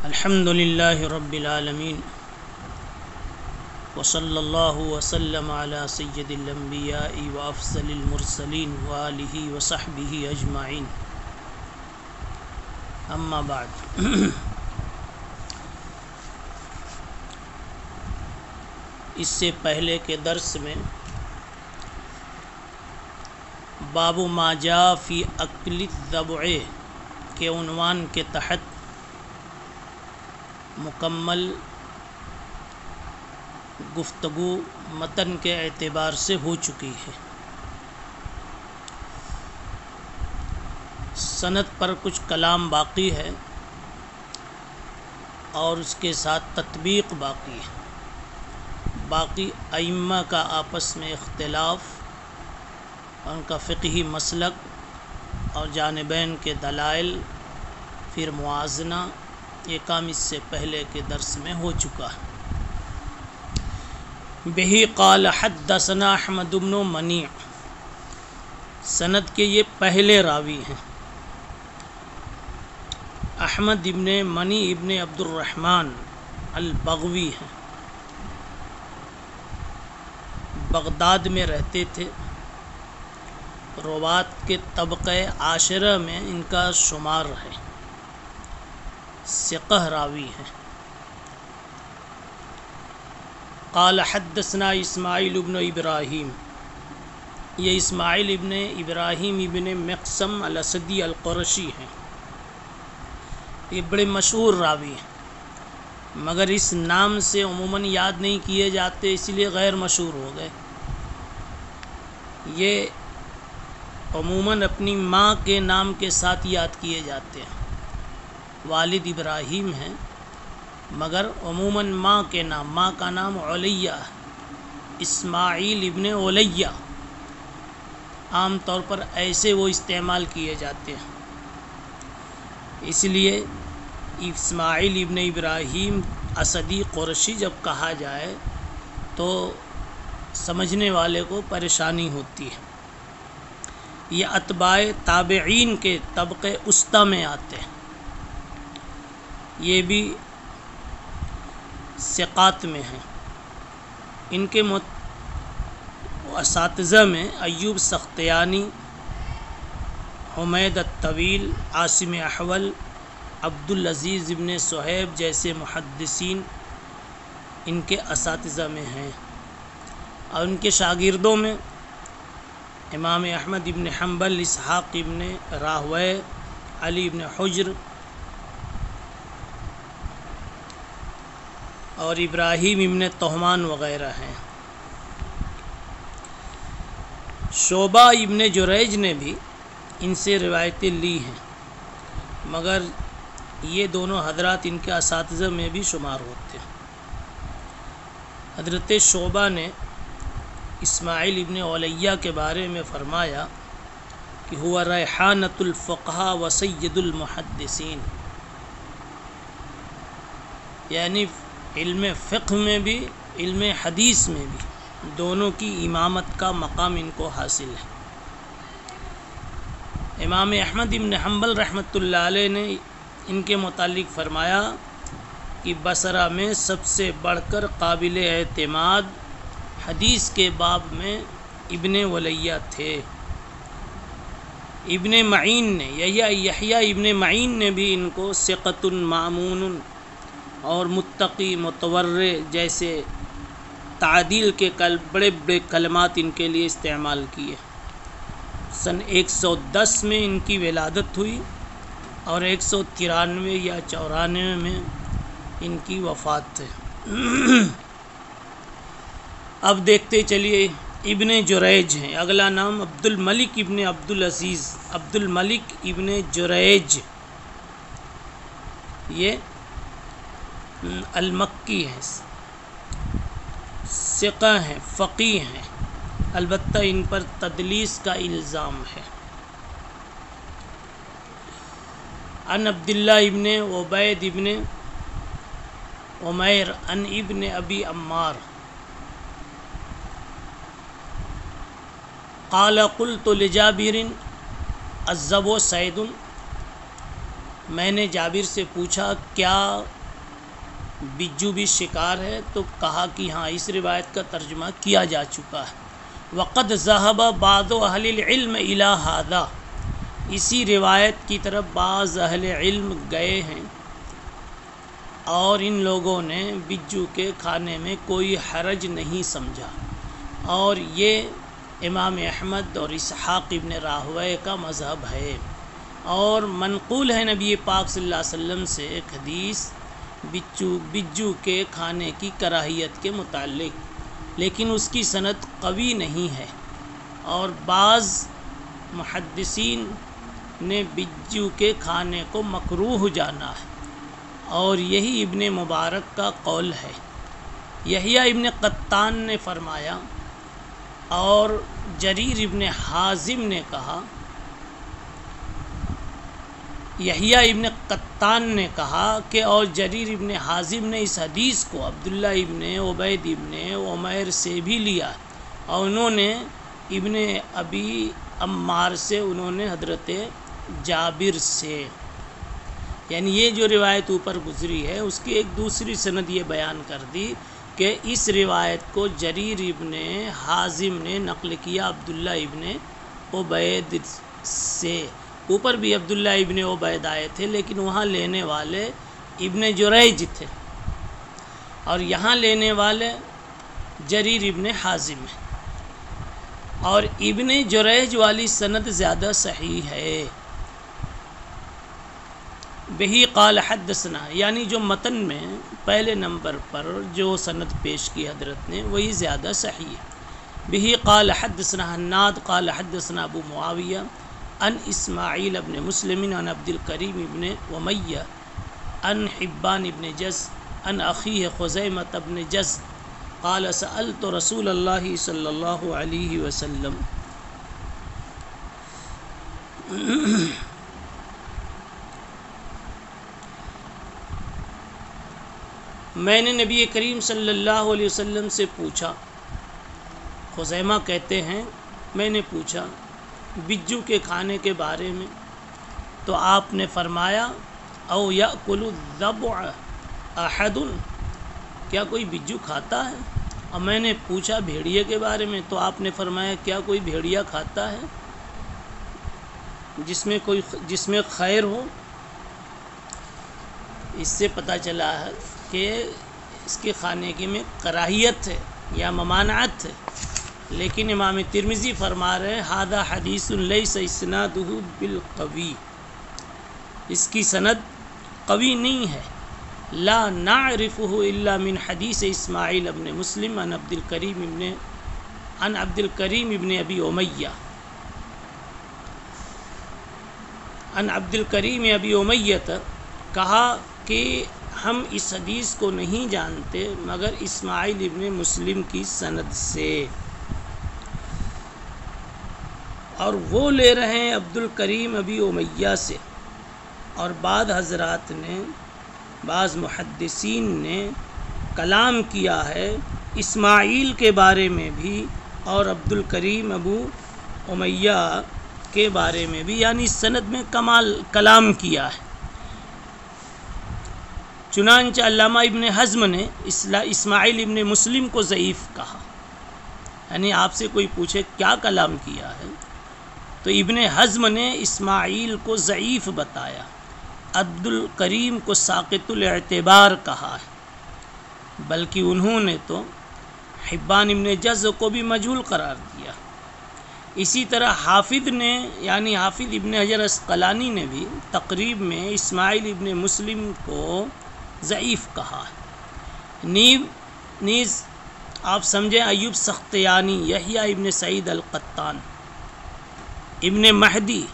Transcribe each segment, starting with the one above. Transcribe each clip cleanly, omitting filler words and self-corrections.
الحمدللہ رب العالمین وصلی اللہ وسلم علی سید الانبیاء وافضل المرسلین وآلہ وصحبہ اجمعین، اما بعد۔ اس سے پہلے کے درس میں باب ما جاء فی اکل الضبع کے عنوان کے تحت مکمل گفتگو متن کے اعتبار سے ہو چکی ہے۔ سند پر کچھ کلام باقی ہے اور اس کے ساتھ تطبیق باقی ہے۔ باقی ائمہ کا آپس میں اختلاف، ان کا فقہی مسلک اور جانبین کے دلائل، پھر موازنہ، یہ کام اس سے پہلے کے درس میں ہو چکا ہے۔ بہی قال حدثنا احمد بن منیع، سند کے یہ پہلے راوی ہیں۔ احمد ابن منی ابن عبد الرحمن البغوی ہیں، بغداد میں رہتے تھے۔ روات کے طبقہ عاشرہ میں ان کا شمار ہے، ثقہ راوی ہیں۔ قال حدثنا اسماعیل ابن ابراہیم، یہ اسماعیل ابن ابراہیم ابن مقسم الاسدی القرشی ہیں، یہ بڑے مشہور راوی ہیں، مگر اس نام سے عموماً یاد نہیں کیے جاتے، اس لیے غیر مشہور ہو گئے۔ یہ عموماً اپنی ماں کے نام کے ساتھ یاد کیے جاتے ہیں۔ والد ابراہیم ہیں مگر عموماً ماں کے نام، ماں کا نام علیہ ہے، اسماعیل ابن علیہ، عام طور پر ایسے وہ استعمال کیے جاتے ہیں۔ اس لیے اسماعیل ابن ابراہیم اسدی قرشی جب کہا جائے تو سمجھنے والے کو پریشانی ہوتی ہے۔ یہ اتباع تابعین کے طبقے وسطی میں آتے ہیں، یہ بھی ثقات میں ہیں۔ ان کے اساتذہ میں ایوب سختیانی، حمید الطویل، عاصم احول، عبدالعزیز ابن صہیب جیسے محدثین ان کے اساتذہ میں ہیں، اور ان کے شاگردوں میں امام احمد ابن حنبل، اسحاق ابن راہویہ، علی ابن حجر اور ابراہیم ابن طہمان وغیرہ ہیں۔ شعبہ ابن جریج نے بھی ان سے روایتیں لی ہیں، مگر یہ دونوں حضرات ان کے اساتذہ میں بھی شمار ہوتے ہیں۔ حضرت شعبہ نے اسماعیل ابن علیہ کے بارے میں فرمایا کہ ہوا ریحانۃ الفقہاء و سید المحدثین، یعنی علم فقہ میں بھی علم حدیث میں بھی دونوں کی امامت کا مقام ان کو حاصل ہے۔ امام احمد ابن حنبل رحمۃ اللہ علیہ نے ان کے متعلق فرمایا کہ بصرہ میں سب سے بڑھ کر قابل اعتماد حدیث کے باب میں ابن ولیہ تھے۔ ابن معین نے یحییٰ ابن معین نے بھی ان کو ثقۃ مامون اور متقی متورع جیسے تعدیل کے بڑے بڑے کلمات ان کے لیے استعمال کیے۔ سن 110 میں ان کی ولادت ہوئی اور 193 یا 94 میں ان کی وفات ہے۔ اب دیکھتے چلیے ابن جریج ہیں، اگلا نام عبد الملک ابن عبدالعزیز، عبد الملک ابن جریج، یہ المکی ہیں، ثقہ ہیں، فقیہ ہیں، البتہ ان پر تدلیس کا الزام ہے۔ عن عبداللہ ابن عبید ابن عمیر عن ابن ابی عمار قال قلت لجابر الذبو صید، میں نے جابر سے پوچھا کیا بجو بھی شکار ہے؟ تو کہا کہ ہاں، اس روایت کا ترجمہ کیا جا چکا ہے۔ وقد ذهب بعض اہل العلم الى هذا، اسی روایت کی طرف بعض اہل علم گئے ہیں، اور ان لوگوں نے بجو کے کھانے میں کوئی حرج نہیں سمجھا، اور یہ امام احمد اور اسحاق ابن راہویہ کا مذہب ہے۔ اور منقول ہے نبی پاک صلی اللہ علیہ وسلم سے ایک حدیث بجو کے کھانے کی کراہیت کے متعلق، لیکن اس کی سند قوی نہیں ہے، اور بعض محدثین نے بجو کے کھانے کو مکروہ جانا ہے، اور یہی ابن مبارک کا قول ہے۔ یحییٰ ابن قطان نے فرمایا اور جریر ابن حازم نے کہا، یحییٰ ابن قطان نے کہا کہ اور جریر ابن حازم نے اس حدیث کو عبداللہ ابن عبید ابن عمیر سے بھی لیا، اور انہوں نے ابن ابی عمار سے، انہوں نے حضرت جابر سے، یعنی یہ جو روایت اوپر گزری ہے اس کی ایک دوسری سند یہ بیان کر دی کہ اس روایت کو جریر ابن حازم نے نقل کیا عبداللہ ابن عبید سے۔ اوپر بھی عبداللہ ابن عبید آئے تھے، لیکن وہاں لینے والے ابن جریج تھے، اور یہاں لینے والے جریر ابن حازم ہیں، اور ابن جریج والی سند زیادہ صحیح ہے۔ بہی قال حدثنا، یعنی جو متن میں پہلے نمبر پر جو سند پیش کی حضرت نے وہی زیادہ صحیح ہے۔ بہی قال حدثنا حناد قال حدثنا ابو معاویہ ان اسماعیل ابن مسلم ان عبد الکریم ابن امیہ ان حبان ابن جز ان اخیہ خزیمۃ ابن جز قال سألت رسول اللہ صلی اللہ علیہ وسلم، میں نے نبی کریم صلی اللہ علیہ وسلم سے پوچھا، خزیمہ کہتے ہیں میں نے پوچھا بجو کے کھانے کے بارے میں، تو آپ نے فرمایا او یأکل الضبع احد، کیا کوئی بجو کھاتا ہے؟ اور میں نے پوچھا بھیڑیے کے بارے میں، تو آپ نے فرمایا کیا کوئی بھیڑیا کھاتا ہے جس میں خیر ہو؟ اس سے پتہ چلا ہے کہ اس کے کھانے کی میں کراہیت ہے یا ممانعت ہے، لیکن امام ترمذی فرما رہے ھذا حدیث لیس اسنادہ بالقوی، اس کی سند قوی نہیں ہے، لا نعرفہ الا من حدیث اسماعیل ابن مسلم عن عبد الکریم ابن ابی امیہ عن عبد الکریم ابی امیہ، کہا کہ ہم اس حدیث کو نہیں جانتے مگر اسماعیل ابن مسلم کی سند سے، اور وہ لے رہے ہیں عبد الکریم ابی امیہ سے، اور بعض محدثین نے کلام کیا ہے اسماعیل کے بارے میں بھی اور عبد الکریم ابو امیہ کے بارے میں بھی، یعنی سند میں کلام کیا ہے۔ چنانچہ علامہ ابن حزم نے اسماعیل ابن مسلم کو ضعیف کہا، یعنی آپ سے کوئی پوچھے کیا کلام کیا ہے تو ابن حزم نے اسماعیل کو ضعیف بتایا، عبد الکریم کو ساقط الاعتبار کہا ہے، بلکہ انہوں نے تو حبان ابن جز کو بھی مجہول قرار دیا۔ اسی طرح حافظ نے، یعنی حافظ ابن حجر عسقلانی نے بھی تقریب میں اسماعیل ابن مسلم کو ضعیف کہا ہے۔ نیز آپ سمجھیں ایوب سختیانی، یحییٰ ابن سعید القطان، ابن مہدی،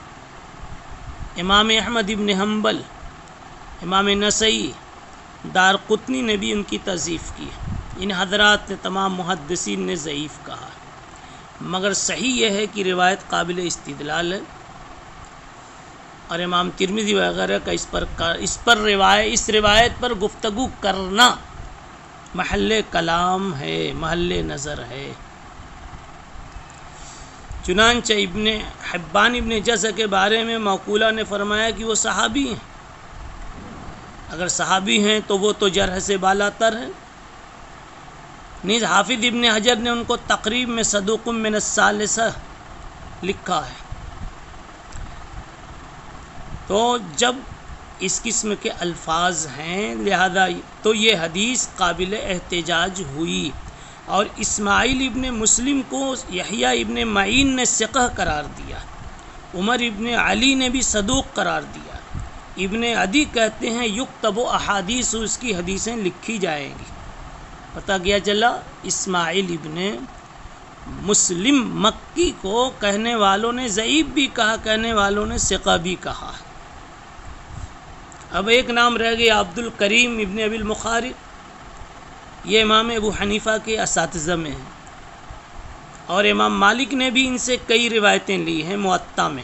امام احمد ابن حنبل، امام نسائی، دارقطنی نے بھی ان کی تضعیف کی ہے۔ ان حضرات نے تمام محدثین نے ضعیف کہا ہے، مگر صحیح یہ ہے کہ روایت قابل استدلال ہے، اور امام ترمذی وغیرہ کا اس روایت پر گفتگو کرنا محل کلام ہے، محل نظر ہے۔ چنانچہ ابن حبان ابن جزء کے بارے میں موقولہ نے فرمایا کہ وہ صحابی ہیں. اگر صحابی ہیں تو وہ تو جرح سے بالا تر ہیں. نیز حافظ ابن حجر نے ان کو تقریب میں صدوق من الثالثہ لکھا ہے. تو جب اس قسم کے الفاظ ہیں لہذا تو یہ حدیث قابل احتجاج ہوئی. اور اسماعیل ابن مسلم کو یحییٰ ابن معین نے ثقہ قرار دیا. عمر ابن علی نے بھی صدوق قرار دیا. ابن عدی کہتے ہیں یکتب احادیث، اس کی حدیثیں لکھی جائیں گی. پتہ کیا چلا اسماعیل ابن مسلم مکی کو کہنے والوں نے ضعیف بھی کہا، کہنے والوں نے ثقہ بھی کہا. اب ایک نام رہ گیا عبد الکریم ابن ابی المخارق. یہ امام ابو حنیفہ کے اساتذہ میں ہیں اور امام مالک نے بھی ان سے کئی روایتیں لی ہیں موطا میں.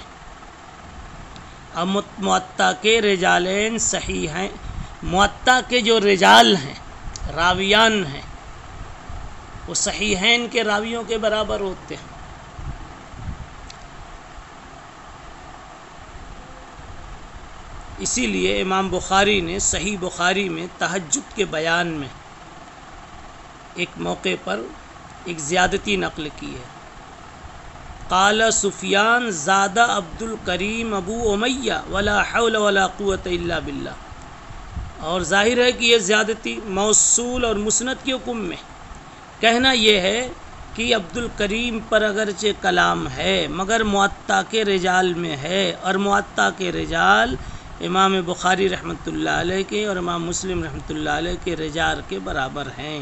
اب موطا کے رجالین صحیح ہیں. موطا کے جو رجال ہیں، راویان ہیں، وہ صحیحین کے راویوں کے برابر ہوتے ہیں. اسی لیے امام بخاری نے صحیح بخاری میں تہجد کے بیان میں ایک موقع پر ایک زیادتی نقل کی ہے. قال سفیان زاد عبد الکریم ابو امیہ ولا حول ولا قوت الا باللہ. اور ظاہر ہے کہ یہ زیادتی موصول اور مسند کے حکم میں. کہنا یہ ہے کہ عبد الکریم پر اگرچہ کلام ہے مگر موطا کے رجال میں ہے، اور موطا کے رجال امام بخاری رحمۃ اللہ علیہ کے اور امام مسلم رحمۃ اللہ علیہ کے رجال کے برابر ہیں.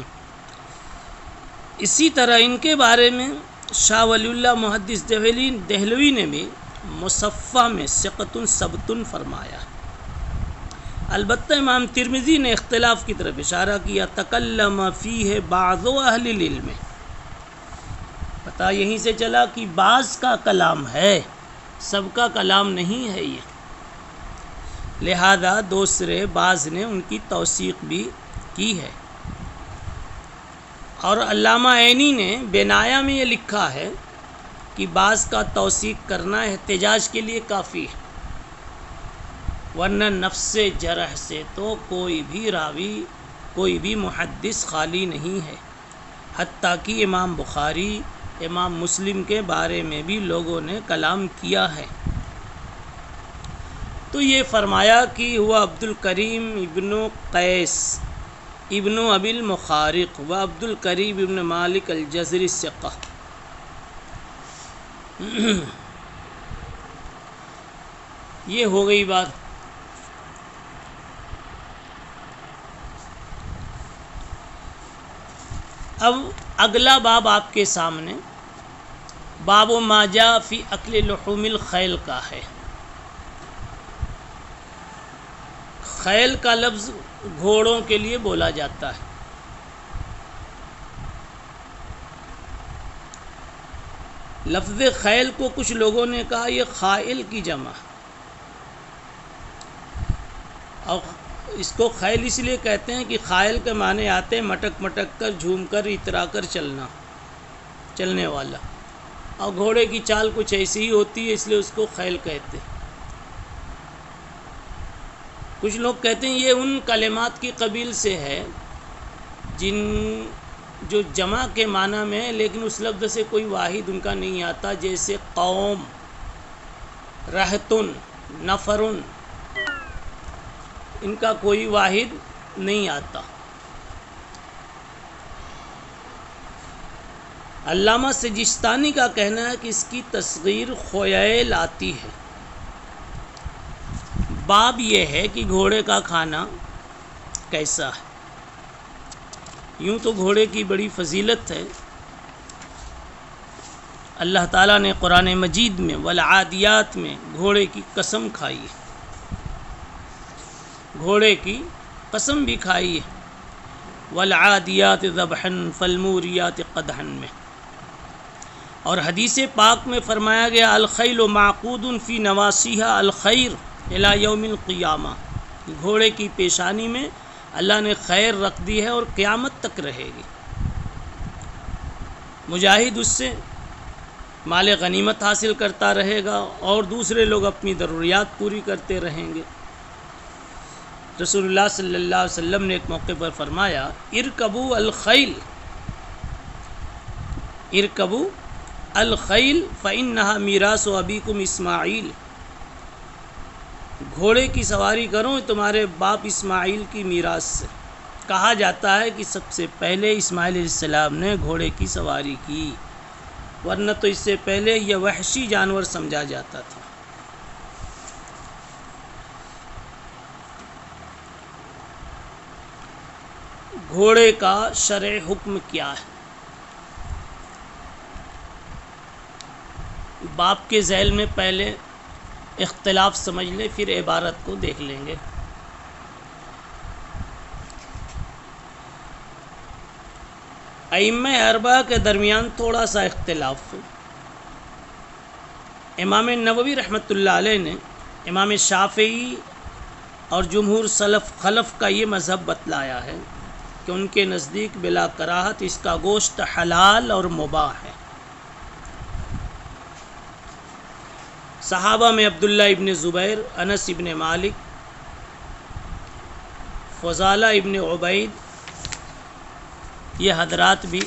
اسی طرح ان کے بارے میں شاہ ولی اللہ محدث دہلوی نے بھی مصفہ میں ثقۃ ثبت فرمایا. البتہ امام ترمذی نے اختلاف کی طرف اشارہ کیا. تکلم فیہ بعض اہل العلم. پتہ یہیں سے چلا کہ بعض کا کلام ہے، سب کا کلام نہیں ہے یہ. لہذا دوسرے بعض نے ان کی توثیق بھی کی ہے. اور علامہ عینی نے بنایا میں یہ لکھا ہے کہ بعض کا توثیق کرنا احتجاج کے لیے کافی ہے، ورنہ نفس جرح سے تو کوئی بھی راوی، کوئی بھی محدث خالی نہیں ہے. حتیٰ کہ امام بخاری، امام مسلم کے بارے میں بھی لوگوں نے کلام کیا ہے. تو یہ فرمایا کہ ہوا عبد الکریم ابن قیس ابن ابی المخارق و عبد الکریم ابن مالک الجزری ثقہ. یہ ہو گئی بات. اب اگلا باب آپ کے سامنے باب ما جاء فی اکل لحوم الخیل کا ہے. خیل کا لفظ گھوڑوں کے لیے بولا جاتا ہے. لفظ خیل کو کچھ لوگوں نے کہا یہ خائل کی جمع، اور اس کو خیل اس لیے کہتے ہیں کہ خائل کے معنی آتے ہیں مٹک مٹک کر، جھوم کر، اترا کر چلنا، چلنے والا. اور گھوڑے کی چال کچھ ایسی ہی ہوتی ہے، اس لیے اس کو خیل کہتے ہیں. کچھ لوگ کہتے ہیں یہ ان کلمات کی قبیل سے ہے جن جو جمع کے معنی میں ہے لیکن اس لفظ سے کوئی واحد ان کا نہیں آتا، جیسے قوم، رہتن، نفرن، ان کا کوئی واحد نہیں آتا. علامہ سجستانی کا کہنا ہے کہ اس کی تصغیر خویل آتی ہے. باب یہ ہے کہ گھوڑے کا کھانا کیسا ہے. یوں تو گھوڑے کی بڑی فضیلت ہے. اللہ تعالیٰ نے قرآن مجید میں والعادیات میں گھوڑے کی قسم کھائی ہے، گھوڑے کی قسم بھی کھائی ہے. والعادیات ذبحا فالموریات قدحا میں. اور حدیث پاک میں فرمایا گیا الخیل معقود فی نواسیہا الخیر الی یوم القیامہ. گھوڑے کی پیشانی میں اللہ نے خیر رکھ دی ہے اور قیامت تک رہے گی. مجاہد اس سے مال غنیمت حاصل کرتا رہے گا اور دوسرے لوگ اپنی ضروریات پوری کرتے رہیں گے۔ رسول اللہ صلی اللہ علیہ وسلم نے ایک موقع پر فرمایا ارکبوا الخیل فإنها میراث ابیکم اسماعیل، گھوڑے کی سواری کرو تمہارے باپ اسماعیل کی میراث سے۔ کہا جاتا ہے کہ سب سے پہلے اسماعیل علیہ السلام نے گھوڑے کی سواری کی، ورنہ تو اس سے پہلے یہ وحشی جانور سمجھا جاتا تھا۔ گھوڑے کا شرع حکم کیا ہے؟ باپ کے ذیل میں پہلے اختلاف سمجھ لیں، پھر عبارت کو دیکھ لیں گے۔ ائمہ اربعہ کے درمیان تھوڑا سا اختلاف ہے۔ امام نووی رحمۃ اللہ علیہ نے امام شافعی اور جمہور سلف خلف کا یہ مذہب بتلایا ہے کہ ان کے نزدیک بلا کراہت اس کا گوشت حلال اور مباح ہے۔ صحابہ میں عبداللہ ابن زبیر، انس ابن مالک، فضالہ ابن عبید، یہ حضرات بھی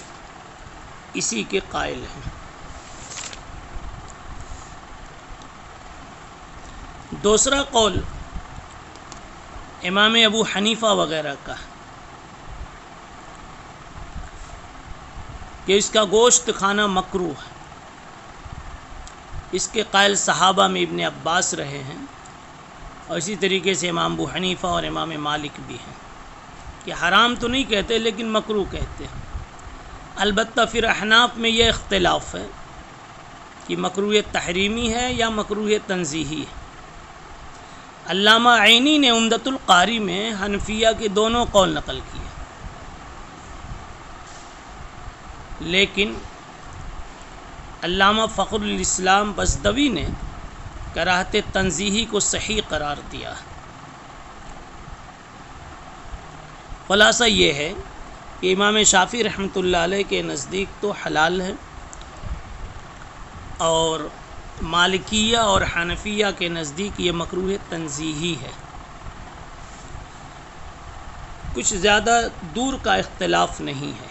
اسی کے قائل ہیں۔ دوسرا قول امام ابو حنیفہ وغیرہ کا کہ اس کا گوشت کھانا مکروہ ہے۔ اس کے قائل صحابہ میں ابن عباس رہے ہیں، اور اسی طریقے سے امام ابو حنیفہ اور امام مالک بھی ہیں کہ حرام تو نہیں کہتے لیکن مکروہ کہتے ہیں۔ البتہ پھر احناف میں یہ اختلاف ہے کہ مکروہ تحریمی ہے یا مکروہ تنزیہی ہے۔ علامہ عینی نے عمدۃ القاری میں حنفیہ کے دونوں قول نقل کیے، لیکن علامہ فخر الاسلام بزدوی نے کراہت تنزیہی کو صحیح قرار دیا۔ خلاصہ یہ ہے کہ امام شافعی رحمۃ اللہ علیہ کے نزدیک تو حلال ہے، اور مالکیہ اور حنفیہ کے نزدیک یہ مکروہ تنزیہی ہے۔ کچھ زیادہ دور کا اختلاف نہیں ہے۔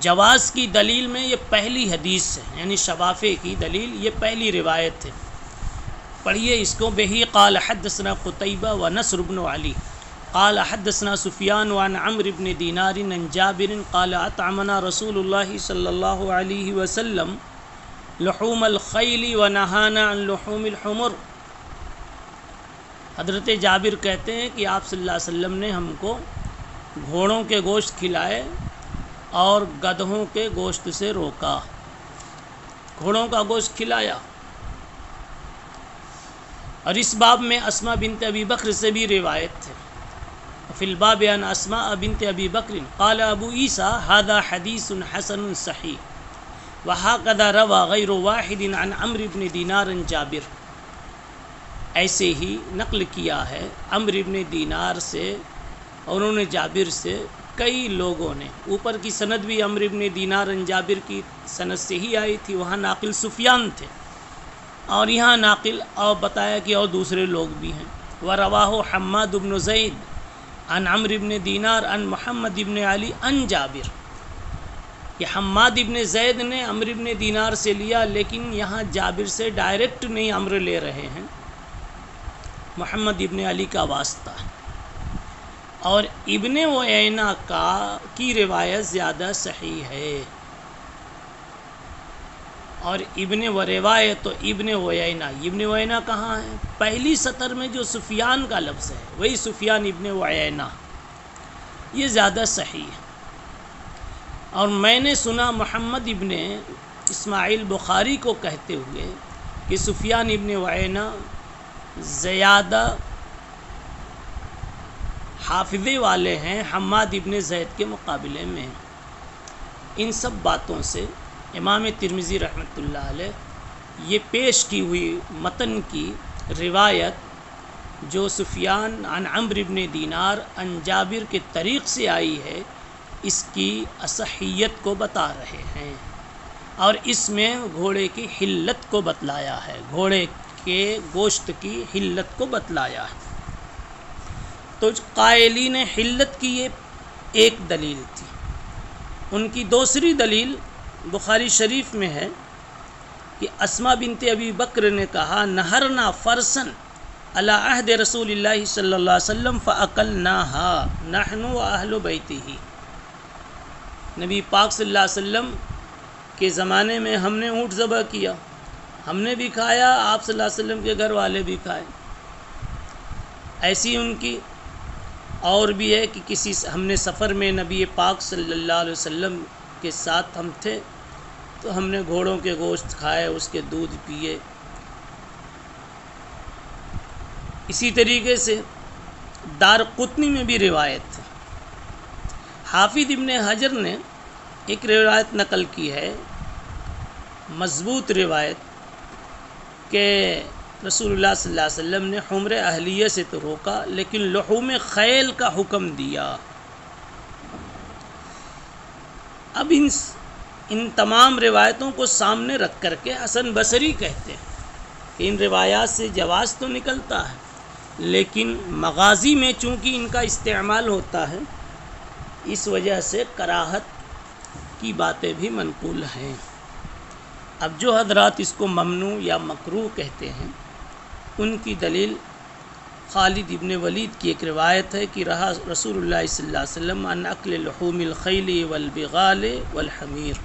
جواز کی دلیل میں یہ پہلی حدیث ہے، یعنی شفافے کی دلیل یہ پہلی روایت ہے۔ پڑھیے اس کو۔ بہی قال حدثنا قتیبہ و نصر بن علی قال حدثنا سفیان وعن عمرو بن دینار عن جابر قال اطعمنا رسول اللہ صلی اللہ علیہ وسلم لحوم الخیل ونہانا عن لحوم الحمر۔ حضرت جابر کہتے ہیں کہ آپ صلی اللہ علیہ وسلم نے ہم کو گھوڑوں کے گوشت کھلائے اور گدھوں کے گوشت سے روکا۔ گھوڑوں کا گوشت کھلایا۔ اور اس باب میں اسماء بنت ابی بکر سے بھی روایت ہے۔ فی الباب عن اسماء بنت ابی بکر قال ابو عیسیٰ ھذا حدیث حسن صحیح وھذا روى غیر واحد عن عمرو بن دینار عن جابر۔ ایسے ہی نقل کیا ہے عمرو بن دینار سے، اور انہوں نے جابر سے کئی لوگوں نے۔ اوپر کی سند بھی عمرو بن دینار عن جابر کی سند سے ہی آئی تھی، وہاں ناقل سفیان تھے، اور یہاں ناقل اور بتایا کہ اور دوسرے لوگ بھی ہیں۔ وَرَوَاهُ حماد بن زید عن عمرو بن دینار عن محمد بن علی عن جابر۔ کہ حماد بن زید نے عمرو بن دینار سے لیا، لیکن یہاں جابر سے ڈائریکٹ نہیں عمرو لے رہے ہیں، محمد ابن علی کا واسطہ ہے۔ اور ابن عیینہ کی روایت زیادہ صحیح ہے، اور روایت تو ابن عیینہ کہاں ہے؟ پہلی سطر میں جو سفیان کا لفظ ہے وہی سفیان ابن عیینہ، یہ زیادہ صحیح ہے۔ اور میں نے سنا محمد ابن اسماعیل بخاری کو کہتے ہوئے کہ سفیان ابن عیینہ زیادہ حافظے والے ہیں حماد ابن زید کے مقابلے میں۔ ان سب باتوں سے امام ترمذی رحمۃ اللہ علیہ یہ پیش کی ہوئی متن کی روایت جو سفیان عن عمرو بن دینار عن جابر کے طریق سے آئی ہے، اس کی اصحیت کو بتا رہے ہیں اور اس میں گھوڑے کی حلت کو بتلایا ہے، گھوڑے کے گوشت کی حلت کو بتلایا ہے۔ تو قائلین حلت کی یہ ایک دلیل تھی۔ ان کی دوسری دلیل بخاری شریف میں ہے کہ اسماء بنت ابی بکر نے کہا نہرنا فرسن علی عہد رسول اللہ صلی اللہ علیہ وسلم فاکلناها نحن واہل بیتہ، نبی پاک صلی اللہ علیہ وسلم کے زمانے میں ہم نے اونٹ ذبح کیا، ہم نے بھی کھایا، آپ صلی اللہ علیہ وسلم کے گھر والے بھی کھائے۔ ایسی ان کی اور بھی ہے کہ ہم نے سفر میں نبی پاک صلی اللہ علیہ وسلم کے ساتھ ہم تھے تو ہم نے گھوڑوں کے گوشت کھائے، اس کے دودھ پیے۔ اسی طریقے سے دارقطنی میں بھی روایت ہے۔ حافظ ابن حجر نے ایک روایت نقل کی ہے، مضبوط روایت، کہ رسول اللہ صلی اللہ علیہ وسلم نے حمر اہلیہ سے تو روکا لیکن لحوم خیل کا حکم دیا۔ اب ان تمام روایتوں کو سامنے رکھ کر کے حسن بصری کہتے ہیں کہ ان روایات سے جواز تو نکلتا ہے، لیکن مغازی میں چونکہ ان کا استعمال ہوتا ہے اس وجہ سے کراہت کی باتیں بھی منقول ہیں۔ اب جو حضرات اس کو ممنوع یا مکروہ کہتے ہیں ان کی دلیل خالد ابن ولید کی ایک روایت ہے کہ رہا رسول اللہ صلی اللہ علیہ وسلم عن اکل لحوم الخیل والبغال والحمیر۔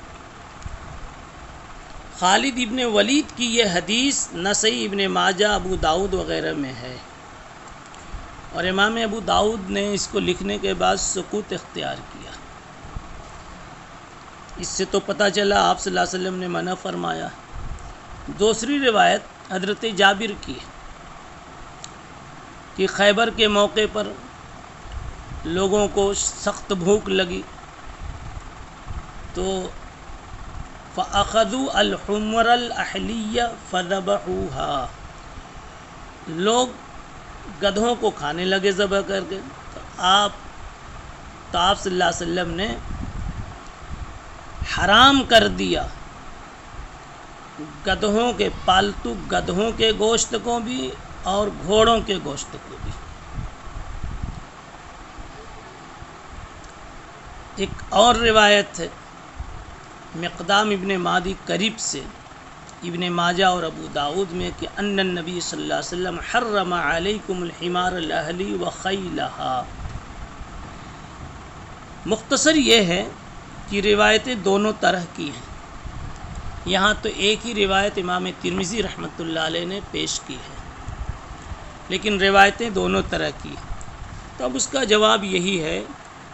خالد ابن ولید کی یہ حدیث نسائی، ابن ماجہ، ابو داؤد وغیرہ میں ہے، اور امام ابو داؤد نے اس کو لکھنے کے بعد سکوت اختیار کیا۔ اس سے تو پتہ چلا آپ صلی اللہ علیہ وسلم نے منع فرمایا۔ دوسری روایت حضرت جابر کی ہے کہ خیبر کے موقع پر لوگوں کو سخت بھوک لگی تو فَأَخَذُوا الْحُمْرَ الْأَحْلِيَّ فَذَبَحُوهَا، لوگ گدھوں کو کھانے لگے ذبح کر کے، تو آپ صلی اللہ علیہ وسلم نے حرام کر دیا گدھوں کے، پالتو گدھوں کے گوشت کو بھی اور گھوڑوں کے گوشت کو بھی۔ ایک اور روایت ہے مقدام ابن مادی قریب سے ابن ماجہ اور ابو داؤد میں کہ ان النبی صلی اللہ علیہ وسلم حرم علیکم الحمار الاہلی وخیلہا۔ مختصر یہ ہے کہ روایتیں دونوں طرح کی ہیں، یہاں تو ایک ہی روایت امام ترمذی رحمۃ اللہ علیہ نے پیش کی ہے، لیکن روایتیں دونوں طرح کی ہیں۔ تو اب اس کا جواب یہی ہے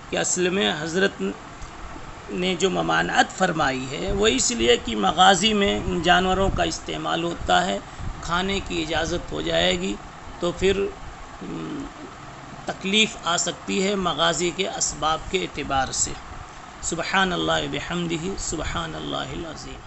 کہ اصل میں حضرت نے جو ممانعت فرمائی ہے وہ اس لیے کہ مغازی میں ان جانوروں کا استعمال ہوتا ہے، کھانے کی اجازت ہو جائے گی تو پھر تکلیف آ سکتی ہے مغازی کے اسباب کے اعتبار سے۔ سبحان اللہ بحمدہ، سبحان اللہ العظیم۔